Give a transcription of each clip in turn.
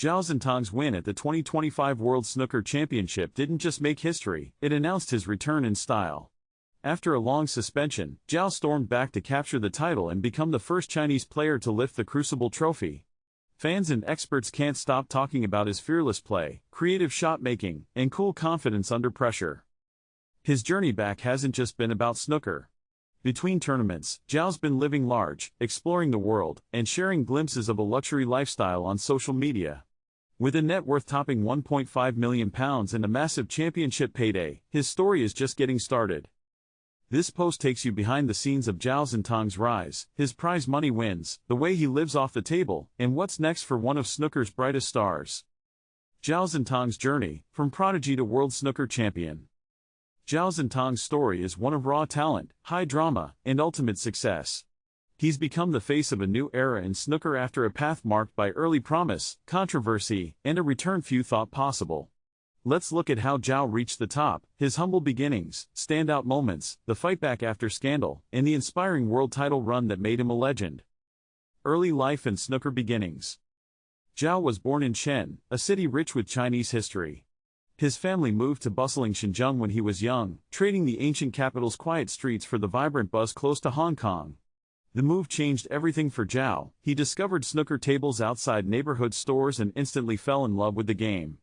Zhao Xintong's win at the 2025 World Snooker Championship didn't just make history, it announced his return in style. After a long suspension, Zhao stormed back to capture the title and become the first Chinese player to lift the Crucible Trophy. Fans and experts can't stop talking about his fearless play, creative shot-making, and cool confidence under pressure. His journey back hasn't just been about snooker. Between tournaments, Zhao's been living large, exploring the world, and sharing glimpses of a luxury lifestyle on social media. With a net worth topping £1.5 million and a massive championship payday, his story is just getting started. This post takes you behind the scenes of Zhao Xintong's rise, his prize money wins, the way he lives off the table, and what's next for one of snooker's brightest stars. Zhao Xintong's journey, from prodigy to world snooker champion. Zhao Xintong's story is one of raw talent, high drama, and ultimate success. He's become the face of a new era in snooker after a path marked by early promise, controversy, and a return few thought possible. Let's look at how Zhao reached the top, his humble beginnings, standout moments, the fight back after scandal, and the inspiring world title run that made him a legend. Early life and snooker beginnings. Zhao was born in Shen, a city rich with Chinese history. His family moved to bustling Xinjiang when he was young, trading the ancient capital's quiet streets for the vibrant buzz close to Hong Kong. The move changed everything for Zhao. He discovered snooker tables outside neighborhood stores and instantly fell in love with the game.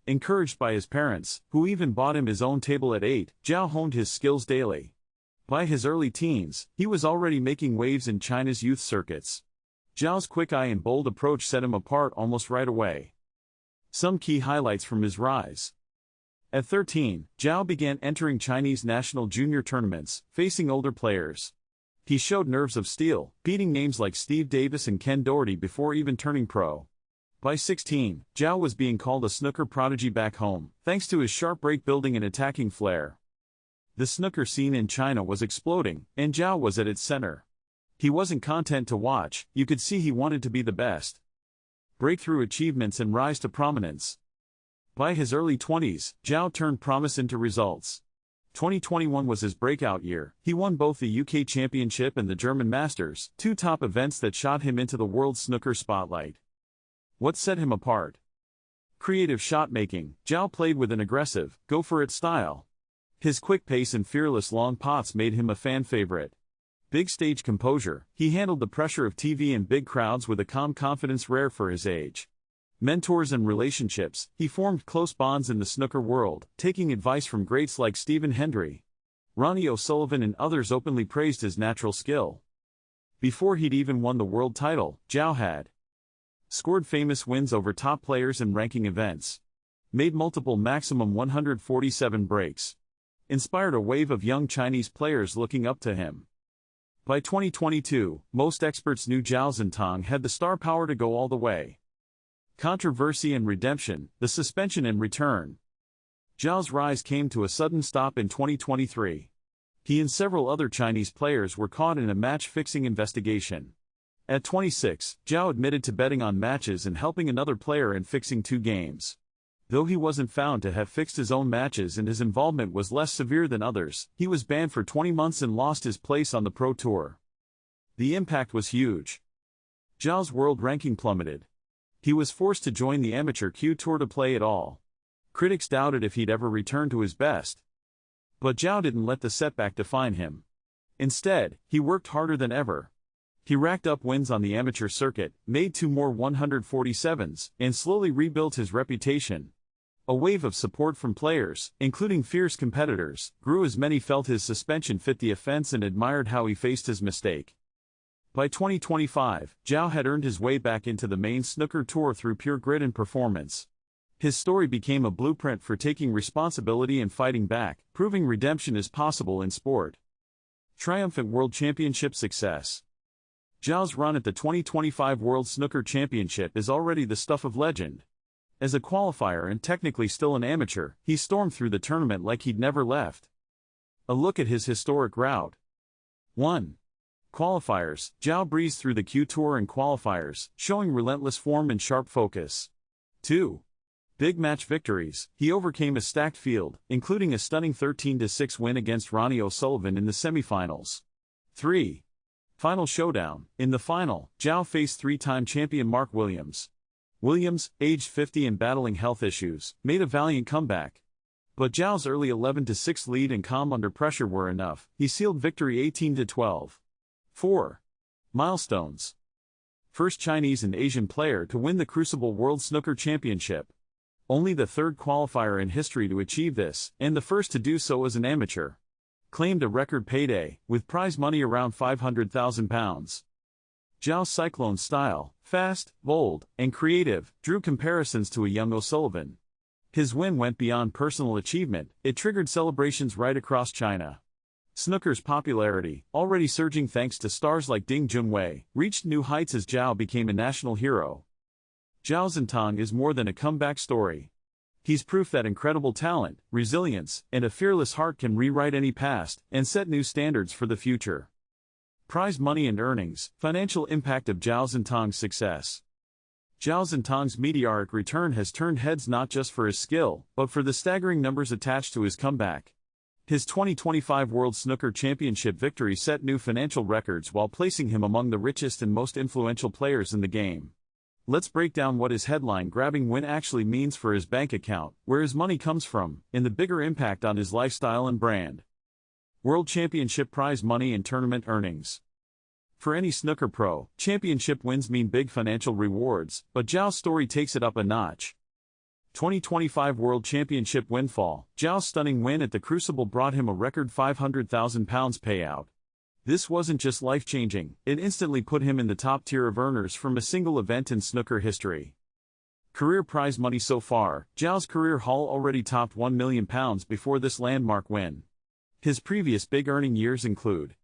Encouraged by his parents, who even bought him his own table at 8, Zhao honed his skills daily. By his early teens, he was already making waves in China's youth circuits. Zhao's quick eye and bold approach set him apart almost right away. Some key highlights from his rise. At 13, Zhao began entering Chinese national junior tournaments, facing older players. He showed nerves of steel, beating names like Steve Davis and Ken Doherty before even turning pro. By 16, Zhao was being called a snooker prodigy back home, thanks to his sharp break building and attacking flair. The snooker scene in China was exploding, and Zhao was at its center. He wasn't content to watch, you could see he wanted to be the best. Breakthrough achievements and rise to prominence. By his early 20s, Zhao turned promise into results. 2021 was his breakout year. He won both the UK Championship and the German Masters, two top events that shot him into the world snooker spotlight. What set him apart? Creative shot-making. Zhao played with an aggressive, go-for-it style. His quick pace and fearless long pots made him a fan favorite. Big stage composure. He handled the pressure of TV and big crowds with a calm confidence rare for his age. Mentors and relationships. He formed close bonds in the snooker world, taking advice from greats like Stephen Hendry. Ronnie O'Sullivan and others openly praised his natural skill. Before he'd even won the world title, Zhao had scored famous wins over top players in ranking events. Made multiple maximum 147 breaks. Inspired a wave of young Chinese players looking up to him. By 2022, most experts knew Zhao Xintong had the star power to go all the way. Controversy and redemption, the suspension and return. Zhao's rise came to a sudden stop in 2023. He and several other Chinese players were caught in a match-fixing investigation. At 26, Zhao admitted to betting on matches and helping another player in fixing 2 games. Though he wasn't found to have fixed his own matches and his involvement was less severe than others, he was banned for 20 months and lost his place on the Pro Tour. The impact was huge. Zhao's world ranking plummeted. He was forced to join the amateur Q Tour to play at all. Critics doubted if he'd ever return to his best. But Zhao didn't let the setback define him. Instead, he worked harder than ever. He racked up wins on the amateur circuit, made 2 more 147s, and slowly rebuilt his reputation. A wave of support from players, including fierce competitors, grew as many felt his suspension fit the offense and admired how he faced his mistake. By 2025, Zhao had earned his way back into the main snooker tour through pure grit and performance. His story became a blueprint for taking responsibility and fighting back, proving redemption is possible in sport. Triumphant World Championship success. Zhao's run at the 2025 World Snooker Championship is already the stuff of legend. As a qualifier and technically still an amateur, he stormed through the tournament like he'd never left. A look at his historic route. 1. Qualifiers. Zhao breezed through the Q Tour and qualifiers, showing relentless form and sharp focus. 2. Big match victories. He overcame a stacked field, including a stunning 13-6 win against Ronnie O'Sullivan in the semifinals. 3. Final showdown. In the final, Zhao faced 3-time champion Mark Williams. Williams, aged 50 and battling health issues, made a valiant comeback. But Zhao's early 11-6 lead and calm under pressure were enough. He sealed victory 18-12. 4. Milestones. First Chinese and Asian player to win the Crucible World Snooker Championship. Only the third qualifier in history to achieve this, and the first to do so as an amateur. Claimed a record payday, with prize money around £500,000. Zhao's cyclone style, fast, bold, and creative, drew comparisons to a young O'Sullivan. His win went beyond personal achievement, it triggered celebrations right across China. Snooker's popularity, already surging thanks to stars like Ding Junhui, reached new heights as Zhao became a national hero. Zhao Xintong is more than a comeback story. He's proof that incredible talent, resilience, and a fearless heart can rewrite any past and set new standards for the future. Prize money and earnings, financial impact of Zhao Xintong's success. Zhao Xintong's meteoric return has turned heads not just for his skill, but for the staggering numbers attached to his comeback. His 2025 World Snooker Championship victory set new financial records while placing him among the richest and most influential players in the game. Let's break down what his headline-grabbing win actually means for his bank account, where his money comes from, and the bigger impact on his lifestyle and brand. World Championship prize money and tournament earnings. For any snooker pro, championship wins mean big financial rewards, but Zhao's story takes it up a notch. 2025 World Championship windfall. Zhao's stunning win at the Crucible brought him a record £500,000 payout. This wasn't just life-changing, it instantly put him in the top tier of earners from a single event in snooker history. Career prize money so far. Zhao's career haul already topped £1 million before this landmark win. His previous big earning years include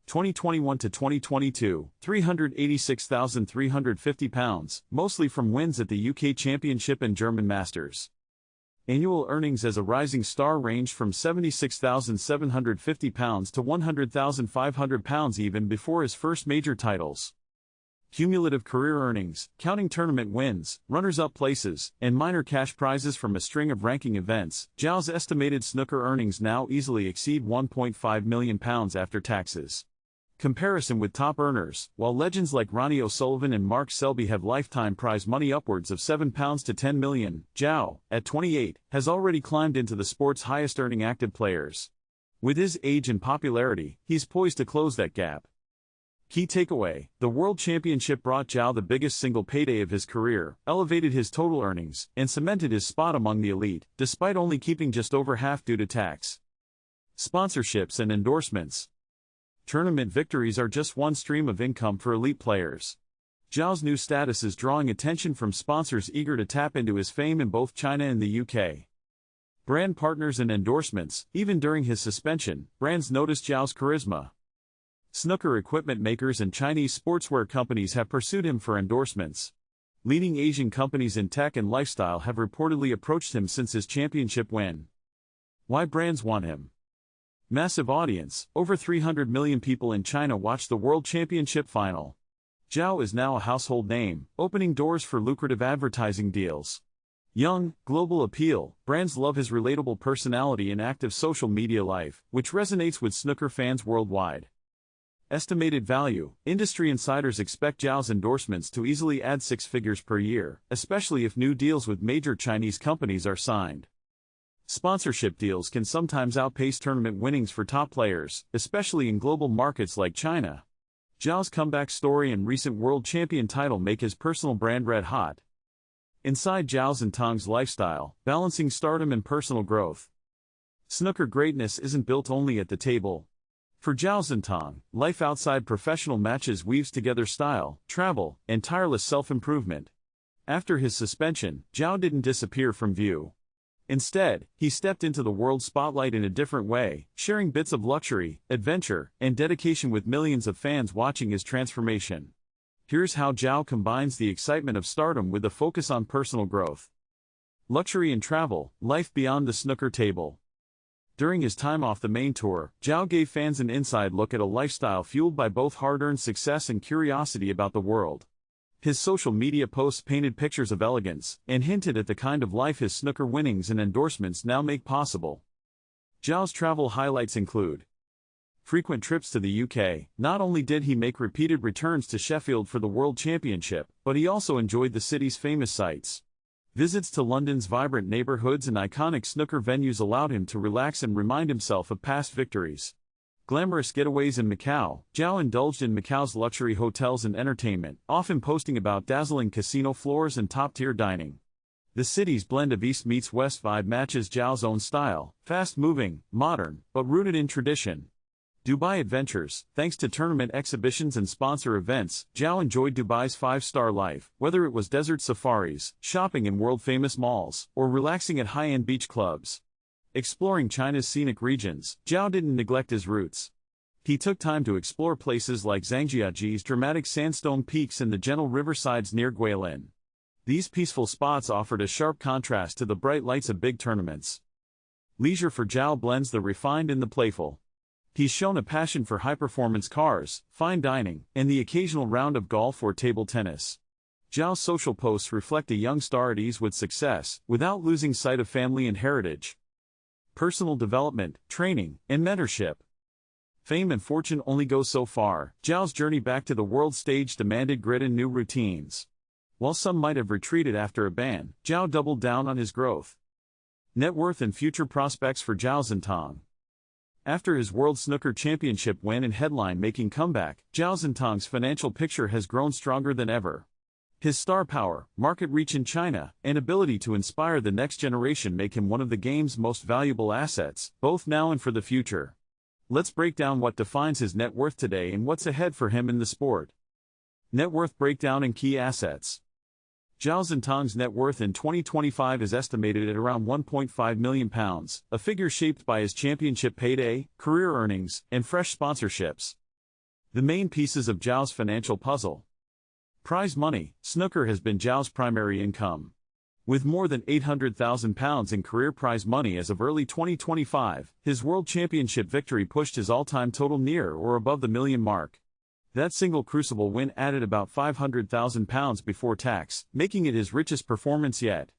2021 to 2022, £386,350, mostly from wins at the UK Championship and German Masters. Annual earnings as a rising star ranged from £76,750 to £100,500 even before his first major titles. Cumulative career earnings, counting tournament wins, runners-up places, and minor cash prizes from a string of ranking events, Zhao's estimated snooker earnings now easily exceed £1.5 million after taxes. Comparison with top earners, while legends like Ronnie O'Sullivan and Mark Selby have lifetime prize money upwards of £7 to £10 million, Zhao, at 28, has already climbed into the sport's highest-earning active players. With his age and popularity, he's poised to close that gap. Key takeaway: the World Championship brought Zhao the biggest single payday of his career, elevated his total earnings, and cemented his spot among the elite, despite only keeping just over half due to tax. Sponsorships and endorsements. Tournament victories are just one stream of income for elite players. Zhao's new status is drawing attention from sponsors eager to tap into his fame in both China and the UK. Brand partners and endorsements. Even during his suspension, brands noticed Zhao's charisma. Snooker equipment makers and Chinese sportswear companies have pursued him for endorsements. Leading Asian companies in tech and lifestyle have reportedly approached him since his championship win. Why brands want him? Massive audience. Over 300 million people in China watched the World Championship final. Zhao is now a household name, opening doors for lucrative advertising deals. Young, global appeal. Brands love his relatable personality and active social media life, which resonates with snooker fans worldwide. Estimated value. Industry insiders expect Zhao's endorsements to easily add 6 figures per year, especially if new deals with major Chinese companies are signed. Sponsorship deals can sometimes outpace tournament winnings for top players, especially in global markets like China. Zhao's comeback story and recent world champion title make his personal brand red hot. Inside Zhao Xintong's lifestyle, balancing stardom and personal growth. Snooker greatness isn't built only at the table. For Zhao Xintong, life outside professional matches weaves together style, travel, and tireless self-improvement. After his suspension, Zhao didn't disappear from view. Instead, he stepped into the world spotlight in a different way, sharing bits of luxury, adventure, and dedication with millions of fans watching his transformation. Here's how Zhao combines the excitement of stardom with a focus on personal growth. Luxury and travel, life beyond the snooker table. During his time off the main tour, Zhao gave fans an inside look at a lifestyle fueled by both hard-earned success and curiosity about the world. His social media posts painted pictures of elegance and hinted at the kind of life his snooker winnings and endorsements now make possible. Zhao's travel highlights include frequent trips to the UK. Not only did he make repeated returns to Sheffield for the World Championship, but he also enjoyed the city's famous sights. Visits to London's vibrant neighbourhoods and iconic snooker venues allowed him to relax and remind himself of past victories. Glamorous getaways in Macau. Zhao indulged in Macau's luxury hotels and entertainment, often posting about dazzling casino floors and top-tier dining. The city's blend of East meets West vibe matches Zhao's own style, fast-moving, modern, but rooted in tradition. Dubai adventures. Thanks to tournament exhibitions and sponsor events, Zhao enjoyed Dubai's five-star life, whether it was desert safaris, shopping in world-famous malls, or relaxing at high-end beach clubs. Exploring China's scenic regions, Zhao didn't neglect his roots. He took time to explore places like Zhangjiajie's dramatic sandstone peaks and the gentle riversides near Guilin. These peaceful spots offered a sharp contrast to the bright lights of big tournaments. Leisure for Zhao blends the refined and the playful. He's shown a passion for high-performance cars, fine dining, and the occasional round of golf or table tennis. Zhao's social posts reflect a young star at ease with success, without losing sight of family and heritage. Personal development, training, and mentorship. Fame and fortune only go so far. Zhao's journey back to the world stage demanded grit and new routines. While some might have retreated after a ban, Zhao doubled down on his growth. Net worth and future prospects for Zhao Xintong. After his World Snooker Championship win and headline-making comeback, Zhao Xintong's financial picture has grown stronger than ever. His star power, market reach in China, and ability to inspire the next generation make him one of the game's most valuable assets, both now and for the future. Let's break down what defines his net worth today and what's ahead for him in the sport. Net worth breakdown and key assets. Zhao Xintong's net worth in 2025 is estimated at around £1.5 million, a figure shaped by his championship payday, career earnings, and fresh sponsorships. The main pieces of Zhao's financial puzzle. Prize money. Snooker has been Zhao's primary income. With more than £800,000 in career prize money as of early 2025, his World Championship victory pushed his all-time total near or above the million mark. That single Crucible win added about £500,000 before tax, making it his richest performance yet.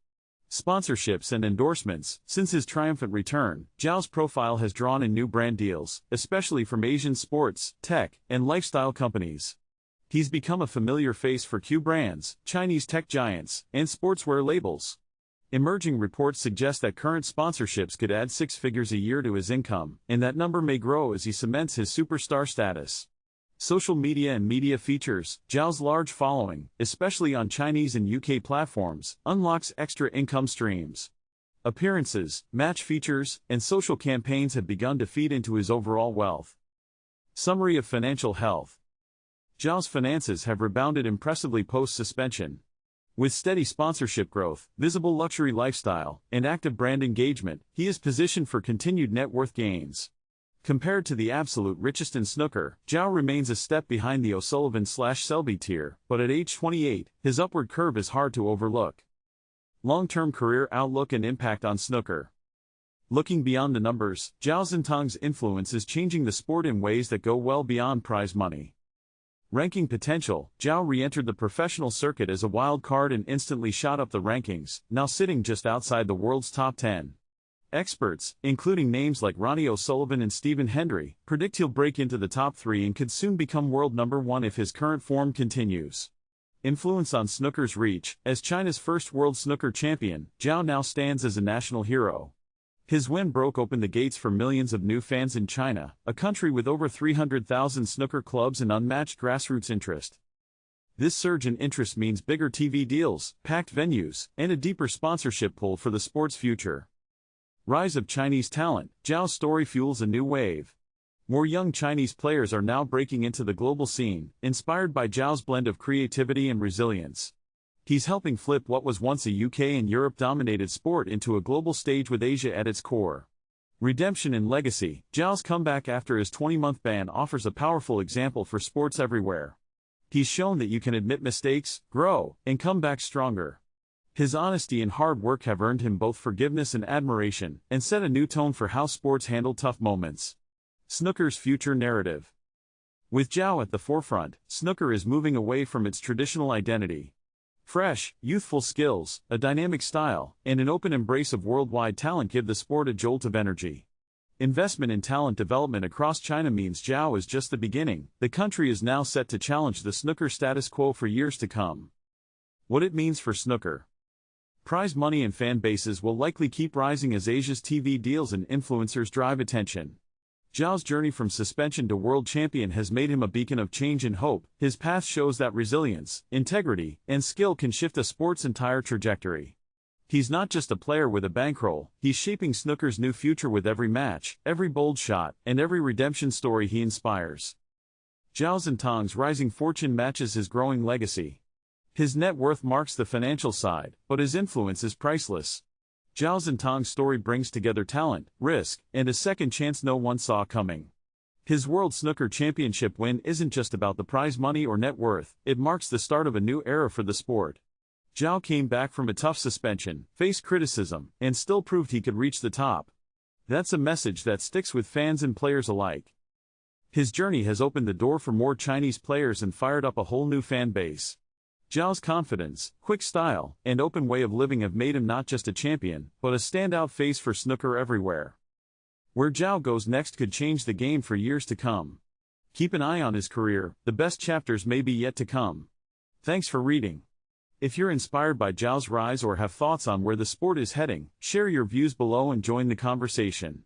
Sponsorships and endorsements. Since his triumphant return, Zhao's profile has drawn in new brand deals, especially from Asian sports, tech, and lifestyle companies. He's become a familiar face for Q brands, Chinese tech giants, and sportswear labels. Emerging reports suggest that current sponsorships could add six figures a year to his income, and that number may grow as he cements his superstar status. Social media and media features. Zhao's large following, especially on Chinese and UK platforms, unlocks extra income streams. Appearances, match features, and social campaigns have begun to feed into his overall wealth. Summary of financial health. Zhao's finances have rebounded impressively post-suspension. With steady sponsorship growth, visible luxury lifestyle, and active brand engagement, he is positioned for continued net worth gains. Compared to the absolute richest in snooker, Zhao remains a step behind the O'Sullivan/Selby tier, but at age 28, his upward curve is hard to overlook. Long-term career outlook and impact on snooker. Looking beyond the numbers, Zhao Xintong's influence is changing the sport in ways that go well beyond prize money. Ranking potential. Zhao re-entered the professional circuit as a wild card and instantly shot up the rankings, now sitting just outside the world's top 10. Experts, including names like Ronnie O'Sullivan and Stephen Hendry, predict he'll break into the top 3 and could soon become world number 1 if his current form continues. Influence on snooker's reach. As China's first world snooker champion, Zhao now stands as a national hero. His win broke open the gates for millions of new fans in China, a country with over 300,000 snooker clubs and unmatched grassroots interest. This surge in interest means bigger TV deals, packed venues, and a deeper sponsorship pull for the sport's future. Rise of Chinese talent. Zhao's story fuels a new wave. More young Chinese players are now breaking into the global scene, inspired by Zhao's blend of creativity and resilience. He's helping flip what was once a UK and Europe-dominated sport into a global stage with Asia at its core. Redemption and legacy. Zhao's comeback after his 20-month ban offers a powerful example for sports everywhere. He's shown that you can admit mistakes, grow, and come back stronger. His honesty and hard work have earned him both forgiveness and admiration, and set a new tone for how sports handle tough moments. Snooker's future narrative. With Zhao at the forefront, snooker is moving away from its traditional identity. Fresh, youthful skills, a dynamic style, and an open embrace of worldwide talent give the sport a jolt of energy. Investment in talent development across China means Zhao is just the beginning. The country is now set to challenge the snooker status quo for years to come. What it means for snooker. Prize money and fan bases will likely keep rising as Asia's TV deals and influencers drive attention. Zhao's journey from suspension to world champion has made him a beacon of change and hope. His path shows that resilience, integrity, and skill can shift a sport's entire trajectory. He's not just a player with a bankroll, he's shaping snooker's new future with every match, every bold shot, and every redemption story he inspires. Zhao Xintong's rising fortune matches his growing legacy. His net worth marks the financial side, but his influence is priceless. Zhao Xintong's story brings together talent, risk, and a second chance no one saw coming. His World Snooker Championship win isn't just about the prize money or net worth, it marks the start of a new era for the sport. Zhao came back from a tough suspension, faced criticism, and still proved he could reach the top. That's a message that sticks with fans and players alike. His journey has opened the door for more Chinese players and fired up a whole new fan base. Zhao's confidence, quick style, and open way of living have made him not just a champion, but a standout face for snooker everywhere. Where Zhao goes next could change the game for years to come. Keep an eye on his career, the best chapters may be yet to come. Thanks for reading. If you're inspired by Zhao's rise or have thoughts on where the sport is heading, share your views below and join the conversation.